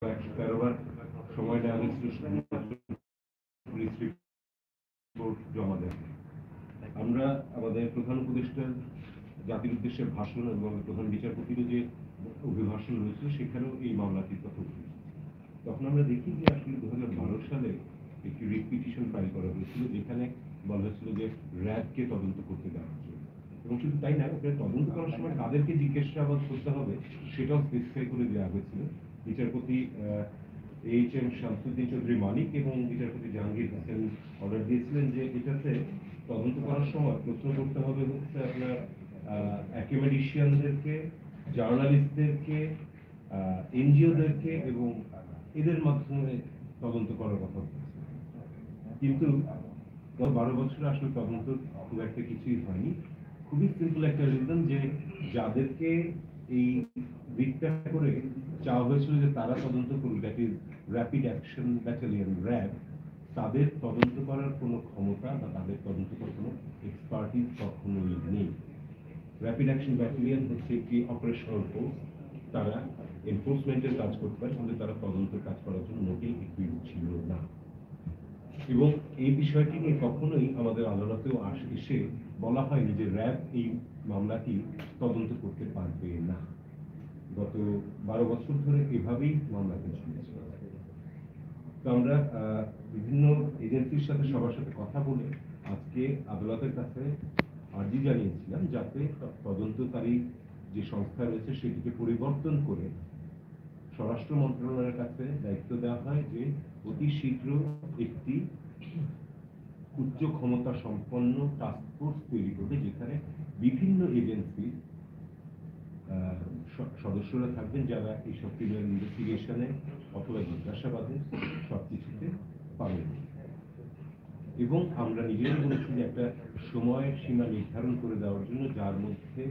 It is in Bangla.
113 বার সময় নেওয়া হয়েছিল জমা দেয়। আমরা আমাদের প্রধান উপদেষ্টার জাতির উদ্দেশ্যে ভাষণ এবং প্রধান বিচারপতিরও যে অভিভাষণ রয়েছে সেখানেও এই মামলাটির কথা উঠেছে। তখন আমরা দেখি যে আসলে 2012 সালে একটি রিট পিটিশন ফাইল করা হয়েছিল, যেখানে বলা হয়েছিল যে র্যাবকে তদন্ত করতে দেওয়া হচ্ছে, এবং শুধু তাই না, ওখানে তদন্ত করার সময় তাদেরকে জিজ্ঞাসাবাদ করতে হবে সেটাও স্পেসিফাই করে দেওয়া হয়েছিল। বিচারপতি এইচ.এম. শামসুদ্দিন চৌধুরী মানিক এবং বিচারপতি জাহাঙ্গীর হোসেন অর্ডার দিয়েছিলেন যে এটাতে তদন্ত করার সময় প্রশ্ন করতে হবে হচ্ছে আপনার অ্যাকাডেমিশিয়ানদেরকে, জার্নালিস্টদেরকে, এনজিওদেরকে, এবং এদের মাধ্যমে তদন্ত করার কথা বলছে। কিন্তু গত 12 বছরে আসলে তদন্ত খুব একটা কিছুই হয়নি। খুবই সিম্পল একটা রিজন, যে যাদেরকে এই রিটটা করে চাওয়া হয়েছিল যে তারা তদন্ত করুক, that is rapid action battalion, RAB, তাদের তদন্ত করার কোনো ক্ষমতা বা তাদের তদন্ত করার কোনো এক্সপার্টিস কখনোই নেই। র্যাপিড অ্যাকশন ব্যাটালিয়ন হচ্ছে একটি অপারেশনাল ফোর্স, তারা এনফোর্সমেন্টের কাজ করতে পারে, কিন্তু তারা তদন্তের কাজ করার জন্য মোটেই ইকুইপড ছিল না। এবং এই বিষয়টি নিয়ে কখনোই আমাদের আদালতেও এসে বলা হয়নি যে র্যাব এই মামলাটি তদন্ত করতে পারবে না। গত 12 বছর ধরে এভাবেই মামলাটি চলেছে। তো আমরা বিভিন্ন এজেন্সির সাথে সবার সাথে কথা বলে আজকে আদালতের কাছে আর্জি জানিয়েছিলাম যাতে তদন্তকারী যে সংস্থা রয়েছে সেটিকে পরিবর্তন করে স্বরাষ্ট্র মন্ত্রণালয়ের কাছে দায়িত্ব দেওয়া হয় যে অতি শীঘ্র একটি উচ্চ ক্ষমতা সম্পন্ন টাস্ক ফোর্স তৈরি করবে, যেখানে বিভিন্ন এজেন্সির সদস্যরা থাকবেন, যারা এইসব ক্রিমিনাল ইনভেস্টিগেশনে অথবা জিজ্ঞাসাবাদে সবকিছুতে পাবেন। এবং আমরা নিজেরাই বলেছি যে একটা সময় সীমা নির্ধারণ করে দেওয়ার জন্য, যার মধ্যে